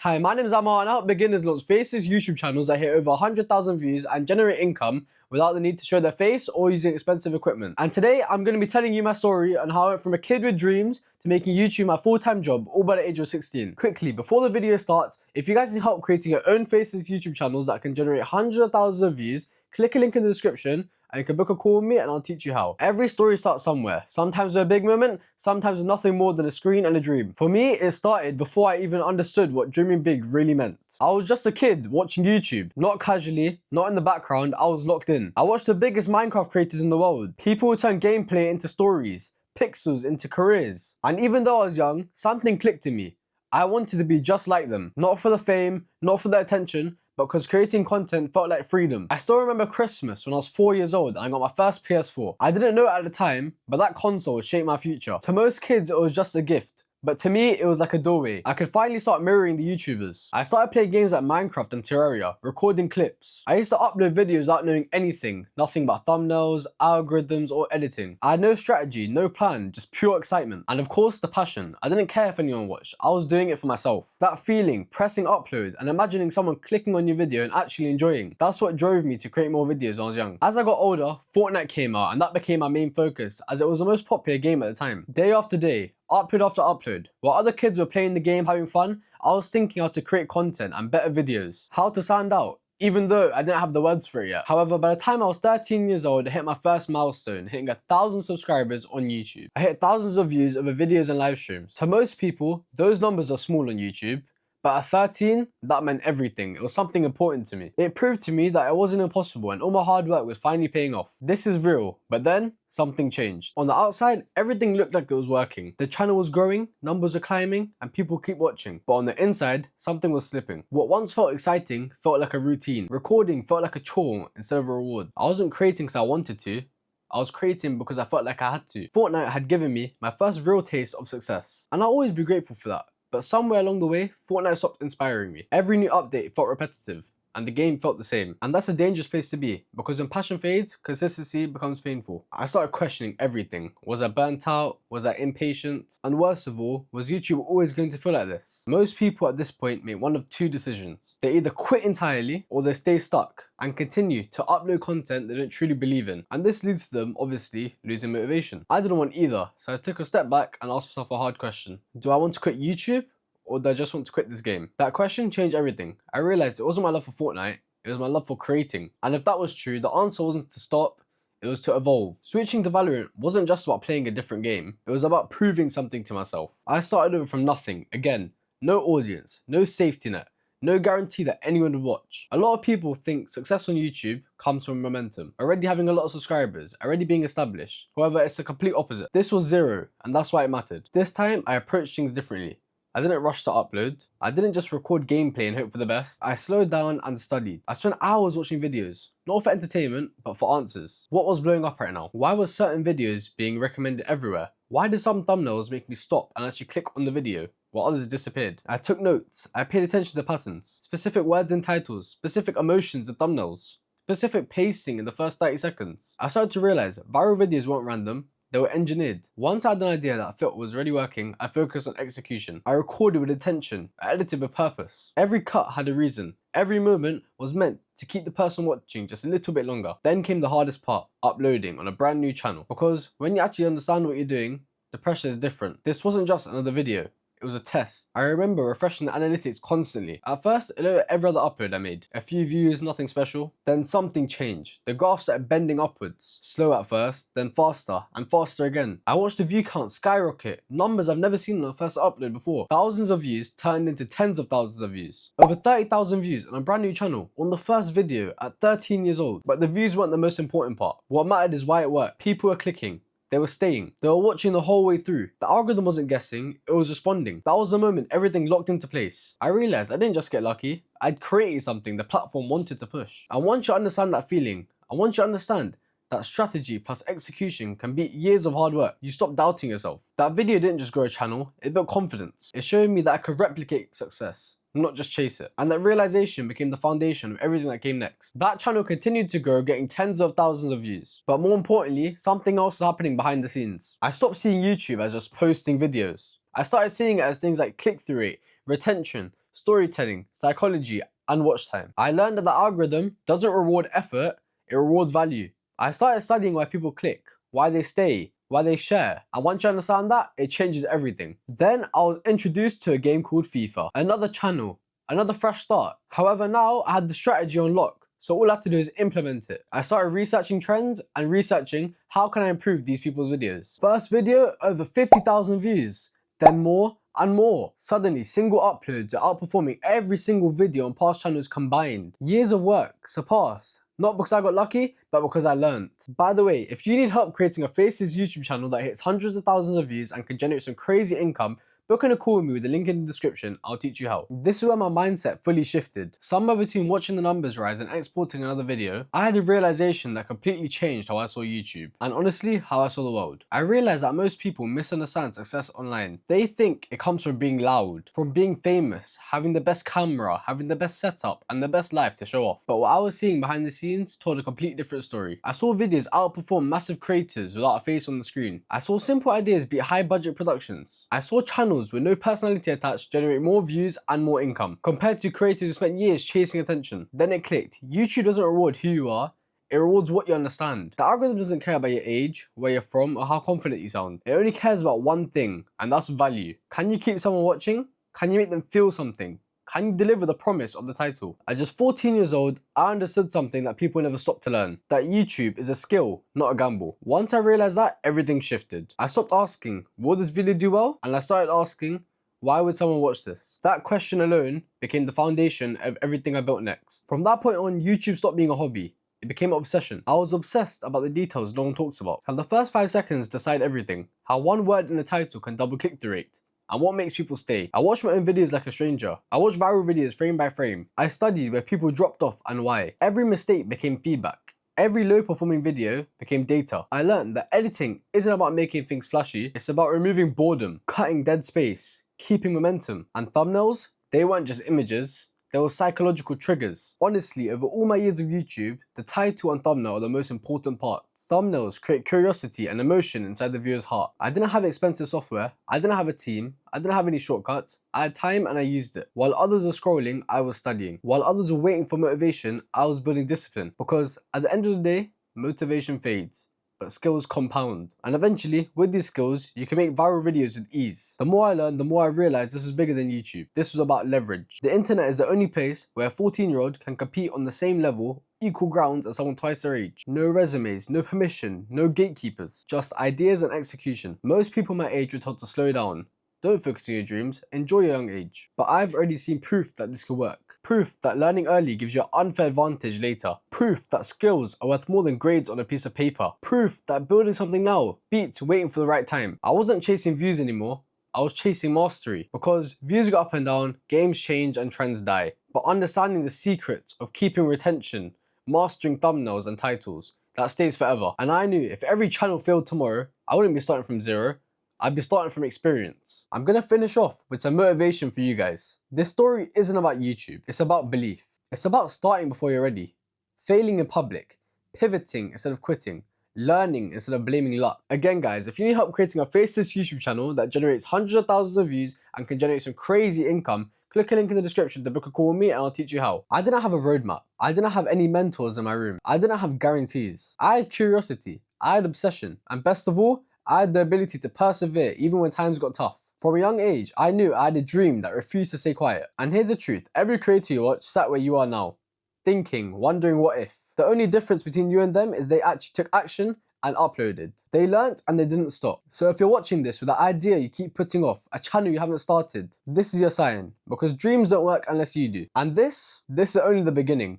Hi, my name is Amar and I help beginners launch Faceless YouTube channels that hit over 100,000 views and generate income without the need to show their face or using expensive equipment. And today I'm going to be telling you my story on how I went from a kid with dreams to making YouTube my full-time job all by the age of 16. Quickly, before the video starts, if you guys need help creating your own Faceless YouTube channels that can generate hundreds of thousands of views, click a link in the description and you can book a call with me and I'll teach you how. Every story starts somewhere, sometimes with a big moment, sometimes with nothing more than a screen and a dream. For me, it started before I even understood what dreaming big really meant. I was just a kid watching YouTube, not casually, not in the background, I was locked in. I watched the biggest Minecraft creators in the world. People who turn gameplay into stories, pixels into careers. And even though I was young, something clicked in me. I wanted to be just like them, not for the fame, not for the attention, because creating content felt like freedom. I still remember Christmas when I was 4 years old and I got my first PS4. I didn't know it at the time, but that console shaped my future. To most kids, it was just a gift. But to me, it was like a doorway. I could finally start mirroring the YouTubers. I started playing games like Minecraft and Terraria, recording clips. I used to upload videos without knowing anything, nothing but thumbnails, algorithms, or editing. I had no strategy, no plan, just pure excitement. And of course, the passion. I didn't care if anyone watched. I was doing it for myself. That feeling, pressing upload, and imagining someone clicking on your video and actually enjoying. That's what drove me to create more videos when I was young. As I got older, Fortnite came out, and that became my main focus, as it was the most popular game at the time. Day after day, upload after upload. While other kids were playing the game, having fun, I was thinking how to create content and better videos. How to stand out, even though I didn't have the words for it yet. However, by the time I was 13 years old, I hit my first milestone, hitting 1,000 subscribers on YouTube. I hit thousands of views over videos and live streams. To most people, those numbers are small on YouTube. But at 13, that meant everything. It was something important to me. It proved to me that it wasn't impossible and all my hard work was finally paying off. This is real. But then, something changed. On the outside, everything looked like it was working. The channel was growing, numbers were climbing, and people keep watching. But on the inside, something was slipping. What once felt exciting felt like a routine. Recording felt like a chore instead of a reward. I wasn't creating because I wanted to. I was creating because I felt like I had to. Fortnite had given me my first real taste of success. And I'll always be grateful for that. But somewhere along the way, Fortnite stopped inspiring me. Every new update felt repetitive, and the game felt the same. And that's a dangerous place to be, because when passion fades, consistency becomes painful. I started questioning everything. Was I burnt out? Was I impatient? And worst of all, was YouTube always going to feel like this? Most people at this point make one of two decisions. They either quit entirely, or they stay stuck and continue to upload content they don't truly believe in. And this leads to them, obviously, losing motivation. I didn't want either, so I took a step back and asked myself a hard question. Do I want to quit YouTube? Or do I just want to quit this game? That question changed everything. I realized it wasn't my love for Fortnite, it was my love for creating. And if that was true, the answer wasn't to stop, it was to evolve. Switching to Valorant wasn't just about playing a different game, it was about proving something to myself. I started over from nothing, again, no audience, no safety net, no guarantee that anyone would watch. A lot of people think success on YouTube comes from momentum, already having a lot of subscribers, already being established. However, it's the complete opposite. This was zero, and that's why it mattered. This time, I approached things differently. I didn't rush to upload. I didn't just record gameplay and hope for the best. I slowed down and studied. I spent hours watching videos, not for entertainment, but for answers. What was blowing up right now? Why were certain videos being recommended everywhere? Why did some thumbnails make me stop and actually click on the video, while others disappeared? I took notes. I paid attention to patterns, specific words in titles, specific emotions in thumbnails, specific pacing in the first 30 seconds. I started to realize viral videos weren't random. They were engineered. Once I had an idea that I felt was already working, I focused on execution. I recorded with intention. I edited with purpose. Every cut had a reason. Every moment was meant to keep the person watching just a little bit longer. Then came the hardest part, uploading on a brand new channel. Because when you actually understand what you're doing, the pressure is different. This wasn't just another video. It was a test. I remember refreshing the analytics constantly. At first, it looked like every other upload I made. A few views, nothing special. Then something changed. The graph started bending upwards. Slow at first, then faster, and faster again. I watched the view count skyrocket. Numbers I've never seen on a first upload before. Thousands of views turned into tens of thousands of views. Over 30,000 views on a brand new channel. On the first video at 13 years old. But the views weren't the most important part. What mattered is why it worked. People were clicking. They were staying. They were watching the whole way through. The algorithm wasn't guessing, it was responding. That was the moment everything locked into place. I realized I didn't just get lucky, I'd created something the platform wanted to push. And once you understand that feeling, and once you understand that strategy plus execution can beat years of hard work, you stop doubting yourself. That video didn't just grow a channel, it built confidence. It showed me that I could replicate success, not just chase it. And that realization became the foundation of everything that came next. That channel continued to grow, getting tens of thousands of views. But more importantly, something else is happening behind the scenes. I stopped seeing YouTube as just posting videos. I started seeing it as things like click-through rate, retention, storytelling, psychology, and watch time. I learned that the algorithm doesn't reward effort, it rewards value. I started studying why people click, why they stay, why they share. And once you understand that, it changes everything. Then I was introduced to a game called FIFA, another channel, another fresh start. However, now I had the strategy on lock, so all I had to do is implement it. I started researching trends and researching how can I improve these people's videos. First video, over 50,000 views, then more and more. Suddenly, single uploads are outperforming every single video on past channels combined. Years of work surpassed. Not because I got lucky, but because I learned. By the way, if you need help creating a Faceless YouTube channel that hits hundreds of thousands of views and can generate some crazy income, book in a call with me with the link in the description, I'll teach you how. This is where my mindset fully shifted. Somewhere between watching the numbers rise and exporting another video, I had a realization that completely changed how I saw YouTube, and honestly, how I saw the world. I realized that most people misunderstand success online. They think it comes from being loud, from being famous, having the best camera, having the best setup, and the best life to show off. But what I was seeing behind the scenes told a completely different story. I saw videos outperform massive creators without a face on the screen. I saw simple ideas beat high budget productions. I saw channels with no personality attached generate more views and more income compared to creators who spent years chasing attention. Then it clicked. YouTube doesn't reward who you are, it rewards what you understand. The algorithm doesn't care about your age, where you're from, or how confident you sound. It only cares about one thing, and that's value. Can you keep someone watching? Can you make them feel something? Can you deliver the promise of the title? At just 14 years old, I understood something that people never stop to learn. That YouTube is a skill, not a gamble. Once I realized that, everything shifted. I stopped asking, will this video do well? And I started asking, why would someone watch this? That question alone became the foundation of everything I built next. From that point on, YouTube stopped being a hobby. It became an obsession. I was obsessed about the details no one talks about. How the first 5 seconds decide everything. How one word in the title can double click-through rate. And what makes people stay. I watch my own videos like a stranger. I watch viral videos frame by frame. I studied where people dropped off and why. Every mistake became feedback. Every low performing video became data. I learned that editing isn't about making things flashy, it's about removing boredom, cutting dead space, keeping momentum. And thumbnails, they weren't just images, they were psychological triggers. Honestly, over all my years of YouTube, the title and thumbnail are the most important parts. Thumbnails create curiosity and emotion inside the viewer's heart. I didn't have expensive software, I didn't have a team, I didn't have any shortcuts, I had time and I used it. While others were scrolling, I was studying. While others were waiting for motivation, I was building discipline. Because at the end of the day, motivation fades, but skills compound. And eventually, with these skills, you can make viral videos with ease. The more I learned, the more I realized this was bigger than YouTube. This was about leverage. The internet is the only place where a 14-year-old can compete on the same level, equal grounds as someone twice their age. No resumes, no permission, no gatekeepers, just ideas and execution. Most people my age were told to slow down. Don't focus on your dreams, enjoy your young age. But I've already seen proof that this could work. Proof that learning early gives you an unfair advantage later. Proof that skills are worth more than grades on a piece of paper. Proof that building something now beats waiting for the right time. I wasn't chasing views anymore, I was chasing mastery. Because views go up and down, games change and trends die. But understanding the secrets of keeping retention, mastering thumbnails and titles, that stays forever. And I knew if every channel failed tomorrow, I wouldn't be starting from zero. I'd be starting from experience. I'm gonna finish off with some motivation for you guys. This story isn't about YouTube, it's about belief. It's about starting before you're ready, failing in public, pivoting instead of quitting, learning instead of blaming luck. Again guys, if you need help creating a Faceless YouTube channel that generates hundreds of thousands of views and can generate some crazy income, click a link in the description to book a call with me and I'll teach you how. I didn't have a roadmap. I didn't have any mentors in my room. I didn't have guarantees. I had curiosity. I had obsession. And best of all, I had the ability to persevere even when times got tough. From a young age, I knew I had a dream that refused to stay quiet. And here's the truth, every creator you watch sat where you are now, thinking, wondering what if. The only difference between you and them is they actually took action and uploaded. They learnt and they didn't stop. So if you're watching this with an idea you keep putting off, a channel you haven't started, this is your sign. Because dreams don't work unless you do. And this is only the beginning.